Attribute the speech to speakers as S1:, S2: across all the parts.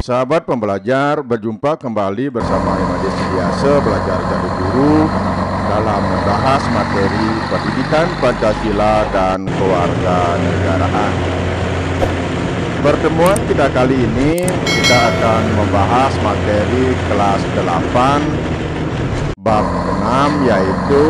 S1: Sahabat pembelajar, berjumpa kembali bersama Imade Setiase, belajar jadi guru dalam membahas materi pendidikan Pancasila dan kewarganegaraan. Pertemuan kita kali ini kita akan membahas materi kelas 8 bab 6, yaitu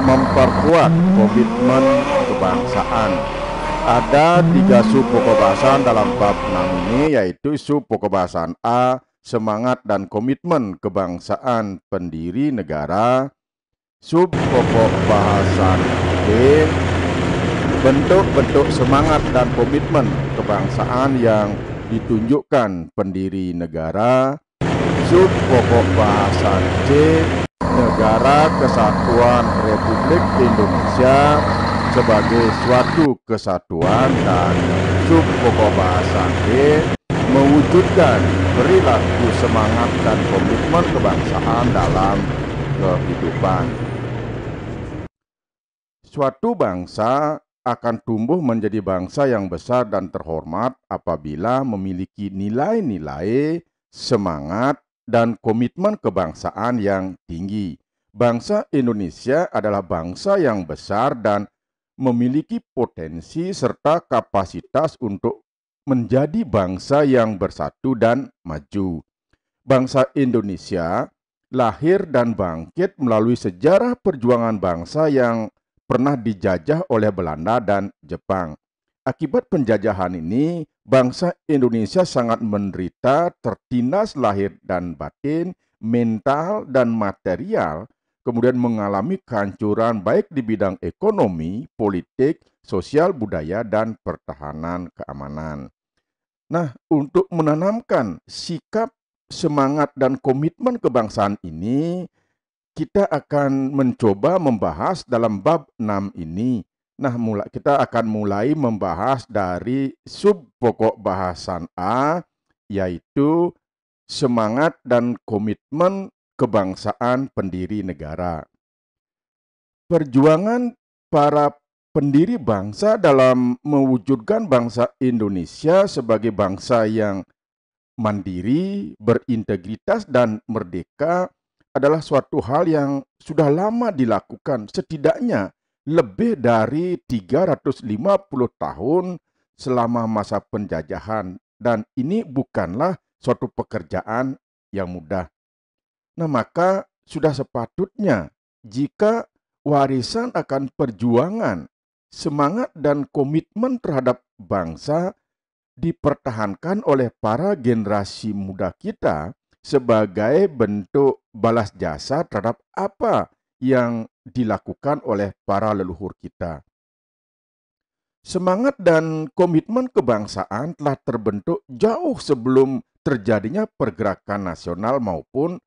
S1: memperkuat komitmen kebangsaan. Ada 3 sub pokok bahasan dalam bab 6 ini, yaitu sub pokok bahasan A, semangat dan komitmen kebangsaan pendiri negara; sub pokok bahasan B, bentuk-bentuk semangat dan komitmen kebangsaan yang ditunjukkan pendiri negara; sub pokok bahasan C, Negara Kesatuan Republik Indonesia sebagai suatu kesatuan; dan sub pokok bahasan D, mewujudkan perilaku semangat dan komitmen kebangsaan dalam kehidupan. Suatu bangsa akan tumbuh menjadi bangsa yang besar dan terhormat apabila memiliki nilai-nilai, semangat, dan komitmen kebangsaan yang tinggi. Bangsa Indonesia adalah bangsa yang besar dan memiliki potensi serta kapasitas untuk menjadi bangsa yang bersatu dan maju. Bangsa Indonesia lahir dan bangkit melalui sejarah perjuangan bangsa yang pernah dijajah oleh Belanda dan Jepang. Akibat penjajahan ini, bangsa Indonesia sangat menderita, tertindas lahir dan batin, mental dan material, kemudian mengalami kehancuran baik di bidang ekonomi, politik, sosial, budaya, dan pertahanan keamanan. Nah, untuk menanamkan sikap, semangat, dan komitmen kebangsaan ini, kita akan mencoba membahas dalam bab 6 ini. Nah, kita akan mulai membahas dari sub pokok bahasan A, yaitu semangat dan komitmen kebangsaan pendiri negara. Perjuangan para pendiri bangsa dalam mewujudkan bangsa Indonesia sebagai bangsa yang mandiri, berintegritas, dan merdeka adalah suatu hal yang sudah lama dilakukan, setidaknya lebih dari 350 tahun selama masa penjajahan, dan ini bukanlah suatu pekerjaan yang mudah. Nah, maka sudah sepatutnya jika warisan akan perjuangan, semangat dan komitmen terhadap bangsa dipertahankan oleh para generasi muda kita sebagai bentuk balas jasa terhadap apa yang dilakukan oleh para leluhur kita. Semangat dan komitmen kebangsaan telah terbentuk jauh sebelum terjadinya pergerakan nasional maupun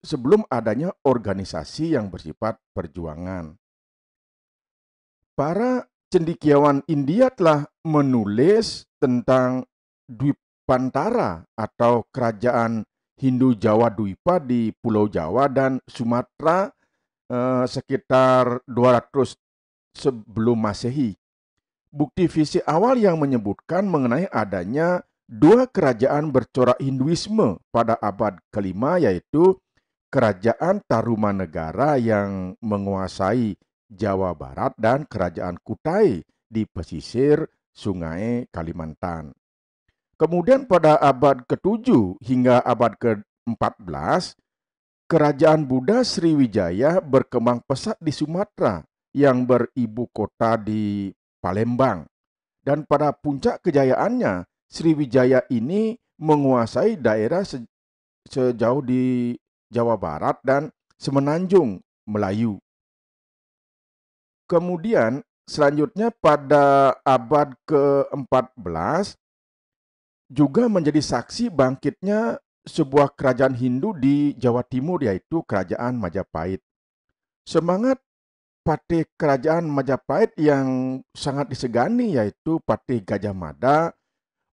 S1: sebelum adanya organisasi yang bersifat perjuangan. Para cendekiawan India telah menulis tentang Dwipantara atau kerajaan Hindu Jawa Dwipa di Pulau Jawa dan Sumatera sekitar 200 sebelum Masehi. Bukti fisik awal yang menyebutkan mengenai adanya 2 kerajaan bercorak Hinduisme pada abad ke-5, yaitu Kerajaan Tarumanegara yang menguasai Jawa Barat dan Kerajaan Kutai di pesisir Sungai Kalimantan. Kemudian pada abad ke-7 hingga abad ke-14, Kerajaan Buddha Sriwijaya berkembang pesat di Sumatera yang beribu kota di Palembang. Dan pada puncak kejayaannya, Sriwijaya ini menguasai daerah sejauh di Jawa Barat dan Semenanjung Melayu. Kemudian selanjutnya pada abad ke-14 juga menjadi saksi bangkitnya sebuah kerajaan Hindu di Jawa Timur, yaitu Kerajaan Majapahit. Semangat patih Kerajaan Majapahit yang sangat disegani, yaitu Patih Gajah Mada,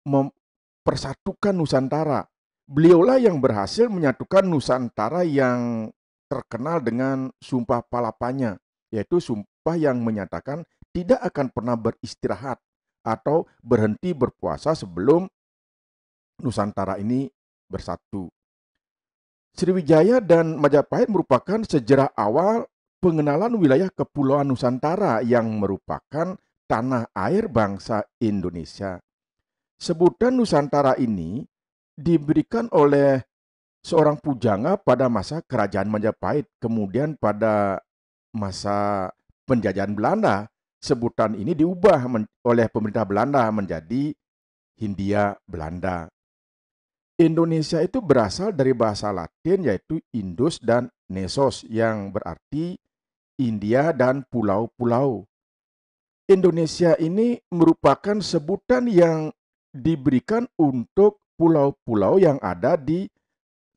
S1: mempersatukan Nusantara. Beliaulah yang berhasil menyatukan Nusantara yang terkenal dengan Sumpah Palapanya, yaitu sumpah yang menyatakan tidak akan pernah beristirahat atau berhenti berpuasa sebelum Nusantara ini bersatu. Sriwijaya dan Majapahit merupakan sejarah awal pengenalan wilayah Kepulauan Nusantara yang merupakan tanah air bangsa Indonesia. Sebutan Nusantara ini diberikan oleh seorang pujangga pada masa Kerajaan Majapahit. Kemudian pada masa penjajahan Belanda, sebutan ini diubah oleh pemerintah Belanda menjadi Hindia Belanda. Indonesia itu berasal dari bahasa Latin yaitu Indus dan Nesos yang berarti India dan pulau-pulau. Indonesia ini merupakan sebutan yang diberikan untuk pulau-pulau yang ada di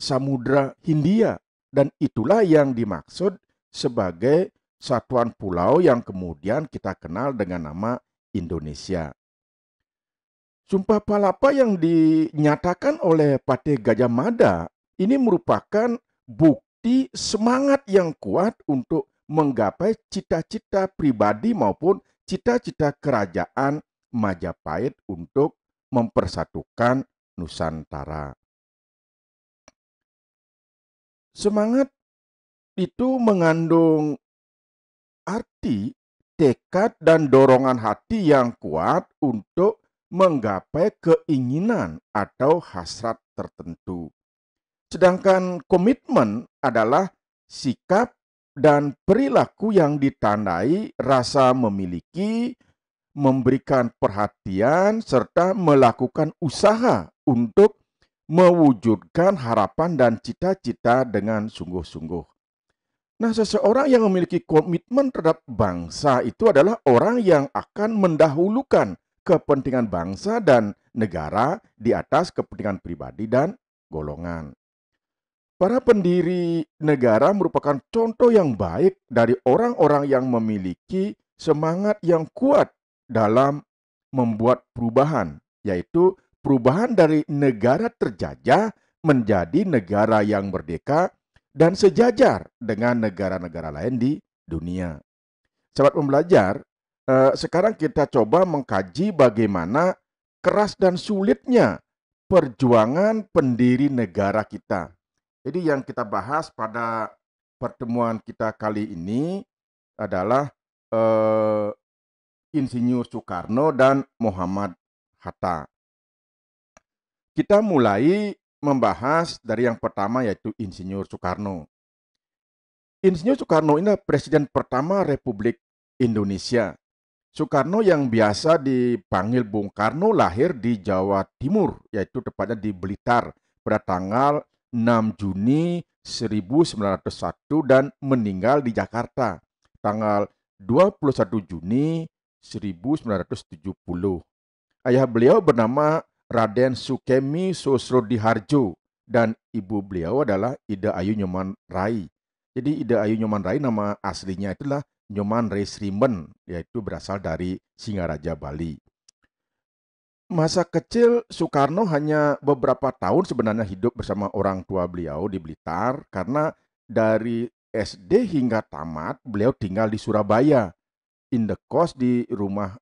S1: Samudra Hindia dan itulah yang dimaksud sebagai satuan pulau yang kemudian kita kenal dengan nama Indonesia. Sumpah Palapa yang dinyatakan oleh Patih Gajah Mada ini merupakan bukti semangat yang kuat untuk menggapai cita-cita pribadi maupun cita-cita kerajaan Majapahit untuk mempersatukan Nusantara. Semangat itu mengandung arti, tekad, dan dorongan hati yang kuat untuk menggapai keinginan atau hasrat tertentu. Sedangkan komitmen adalah sikap dan perilaku yang ditandai rasa memiliki, memberikan perhatian, serta melakukan usaha untuk mewujudkan harapan dan cita-cita dengan sungguh-sungguh. Nah, seseorang yang memiliki komitmen terhadap bangsa itu adalah orang yang akan mendahulukan kepentingan bangsa dan negara di atas kepentingan pribadi dan golongan. Para pendiri negara merupakan contoh yang baik dari orang-orang yang memiliki semangat yang kuat dalam membuat perubahan, yaitu perubahan dari negara terjajah menjadi negara yang merdeka dan sejajar dengan negara-negara lain di dunia. Sahabat pembelajar, sekarang kita coba mengkaji bagaimana keras dan sulitnya perjuangan pendiri negara kita. Jadi yang kita bahas pada pertemuan kita kali ini adalah Insinyur Soekarno dan Muhammad Hatta. Kita mulai membahas dari yang pertama yaitu Insinyur Soekarno. Insinyur Soekarno ini presiden pertama Republik Indonesia. Soekarno yang biasa dipanggil Bung Karno lahir di Jawa Timur, yaitu tepatnya di Blitar pada tanggal 6 Juni 1901 dan meninggal di Jakarta tanggal 21 Juni 1970. Ayah beliau bernama Raden Sukemi Sosrodihardjo dan ibu beliau adalah Ida Ayu Nyoman Rai. Jadi Ida Ayu Nyoman Rai nama aslinya itulah Nyoman Resrimen, yaitu berasal dari Singaraja, Bali. Masa kecil Soekarno hanya beberapa tahun sebenarnya hidup bersama orang tua beliau di Blitar karena dari SD hingga tamat beliau tinggal di Surabaya, indekos di rumah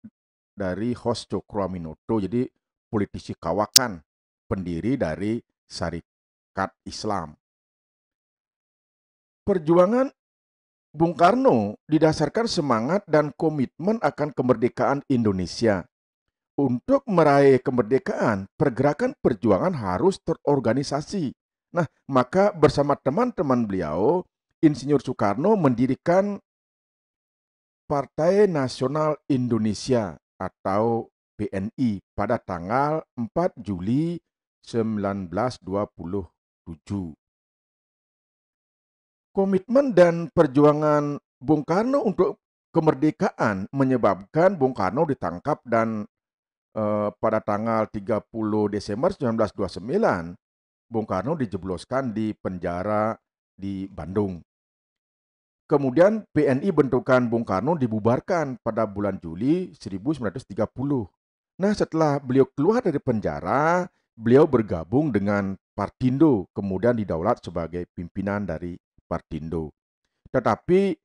S1: dari Hos Cokroaminoto, jadi politisi kawakan, pendiri dari Syarikat Islam. Perjuangan Bung Karno didasarkan semangat dan komitmen akan kemerdekaan Indonesia. Untuk meraih kemerdekaan, pergerakan perjuangan harus terorganisasi. Nah, maka bersama teman-teman beliau, Insinyur Soekarno mendirikan Partai Nasional Indonesia atau PNI pada tanggal 4 Juli 1927. Komitmen dan perjuangan Bung Karno untuk kemerdekaan menyebabkan Bung Karno ditangkap dan pada tanggal 30 Desember 1929, Bung Karno dijebloskan di penjara di Bandung. Kemudian PNI bentukan Bung Karno dibubarkan pada bulan Juli 1930. Nah, setelah beliau keluar dari penjara, beliau bergabung dengan Partindo, kemudian didaulat sebagai pimpinan dari Partindo. Tetapi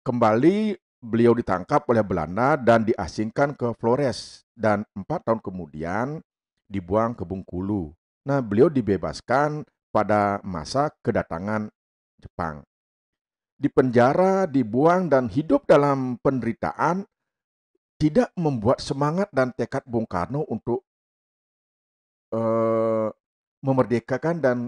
S1: kembali beliau ditangkap oleh Belanda dan diasingkan ke Flores dan 4 tahun kemudian dibuang ke Bengkulu. Nah, beliau dibebaskan pada masa kedatangan Jepang. Di penjara, dibuang, dan hidup dalam penderitaan tidak membuat semangat dan tekad Bung Karno untuk eh, memerdekakan dan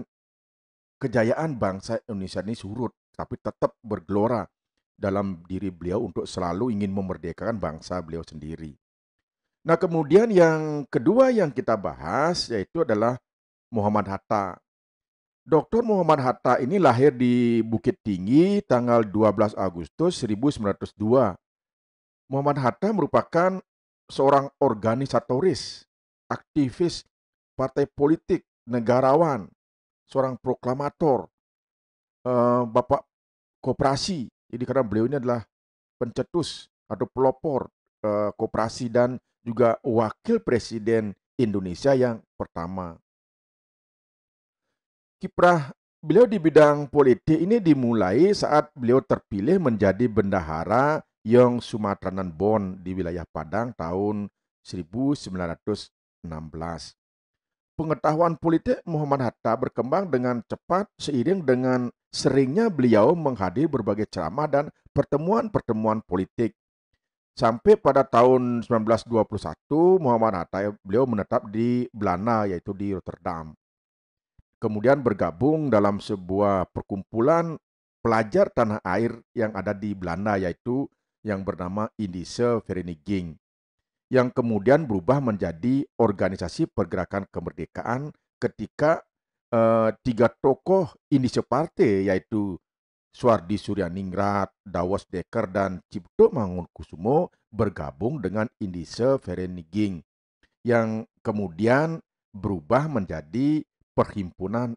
S1: kejayaan bangsa Indonesia ini surut, tapi tetap bergelora dalam diri beliau untuk selalu ingin memerdekakan bangsa beliau sendiri. Nah, kemudian yang kedua yang kita bahas yaitu adalah Muhammad Hatta. Dr. Muhammad Hatta ini lahir di Bukit Tinggi tanggal 12 Agustus 1902. Muhammad Hatta merupakan seorang organisatoris, aktivis partai politik, negarawan, seorang proklamator, bapak koperasi. Jadi karena beliau ini adalah pencetus atau pelopor koperasi dan juga wakil presiden Indonesia yang pertama. Kiprah beliau di bidang politik ini dimulai saat beliau terpilih menjadi bendahara Yong Sumatranan Bon di wilayah Padang tahun 1916. Pengetahuan politik Muhammad Hatta berkembang dengan cepat seiring dengan seringnya beliau menghadiri berbagai ceramah dan pertemuan-pertemuan politik. Sampai pada tahun 1921 Muhammad Hatta beliau menetap di Belanda yaitu di Rotterdam. Kemudian bergabung dalam sebuah perkumpulan pelajar tanah air yang ada di Belanda yaitu yang bernama Indische Vereniging yang kemudian berubah menjadi organisasi pergerakan kemerdekaan ketika tiga tokoh Indische Partai yaitu Suardi Suryaningrat, Dawas Dekker, dan Cipto Mangunkusumo bergabung dengan Indische Vereniging yang kemudian berubah menjadi Perhimpunan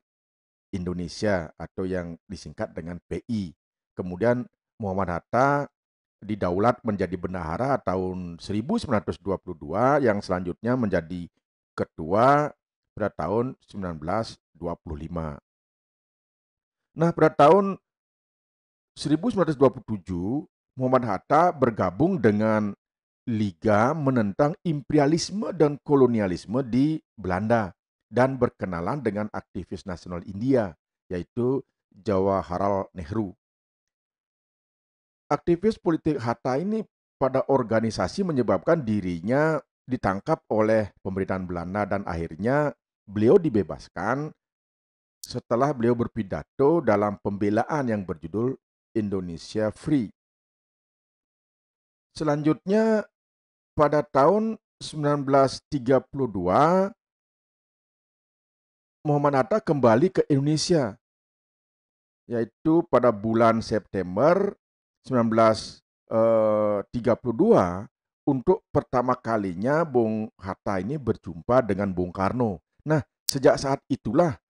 S1: Indonesia atau yang disingkat dengan PI. Kemudian Muhammad Hatta didaulat menjadi bendahara tahun 1922 yang selanjutnya menjadi ketua pada tahun 1925. Nah, pada tahun 1927 Muhammad Hatta bergabung dengan Liga menentang imperialisme dan kolonialisme di Belanda dan berkenalan dengan aktivis nasional India, yaitu Jawaharlal Nehru. Aktivis politik Hatta ini pada organisasi menyebabkan dirinya ditangkap oleh pemerintahan Belanda dan akhirnya beliau dibebaskan setelah beliau berpidato dalam pembelaan yang berjudul Indonesia Free. Selanjutnya pada tahun 1932 Muhammad Hatta kembali ke Indonesia, yaitu pada bulan September 1932 untuk pertama kalinya Bung Hatta ini berjumpa dengan Bung Karno. Nah, sejak saat itulah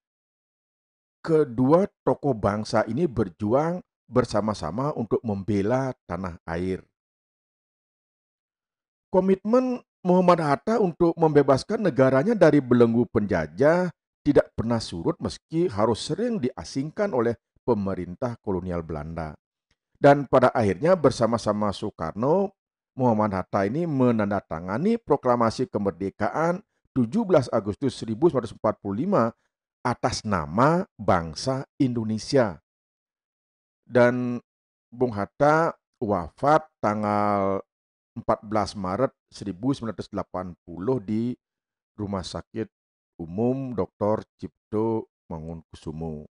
S1: kedua tokoh bangsa ini berjuang bersama-sama untuk membela tanah air. Komitmen Muhammad Hatta untuk membebaskan negaranya dari belenggu penjajah tidak pernah surut meski harus sering diasingkan oleh pemerintah kolonial Belanda. Dan pada akhirnya bersama-sama Soekarno, Muhammad Hatta ini menandatangani proklamasi kemerdekaan 17 Agustus 1945 atas nama bangsa Indonesia. Dan Bung Hatta wafat tanggal 14 Maret 1980 di Rumah Sakit Umum Dr. Cipto Mangunkusumo.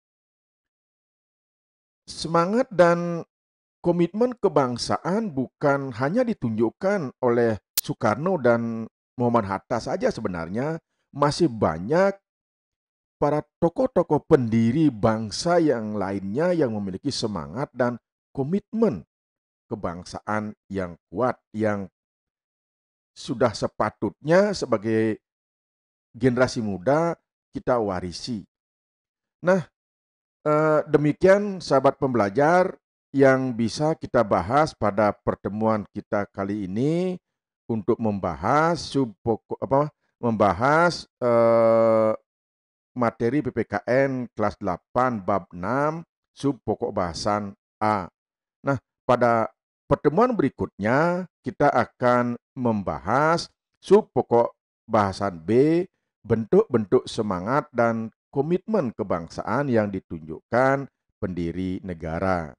S1: Semangat dan komitmen kebangsaan bukan hanya ditunjukkan oleh Soekarno dan Muhammad Hatta saja sebenarnya, masih banyak para tokoh-tokoh pendiri bangsa yang lainnya yang memiliki semangat dan komitmen kebangsaan yang kuat, yang sudah sepatutnya sebagai generasi muda kita warisi. Nah, demikian sahabat pembelajar yang bisa kita bahas pada pertemuan kita kali ini untuk membahas membahas materi PPKN kelas 8 bab 6 sub pokok bahasan A. Nah, pada pertemuan berikutnya kita akan membahas sub pokok bahasan B bentuk-bentuk semangat dan komitmen kebangsaan yang ditunjukkan pendiri negara.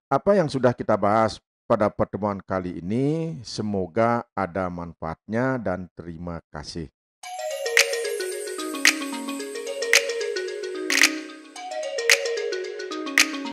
S1: Apa yang sudah kita bahas pada pertemuan kali ini, semoga ada manfaatnya dan terima kasih.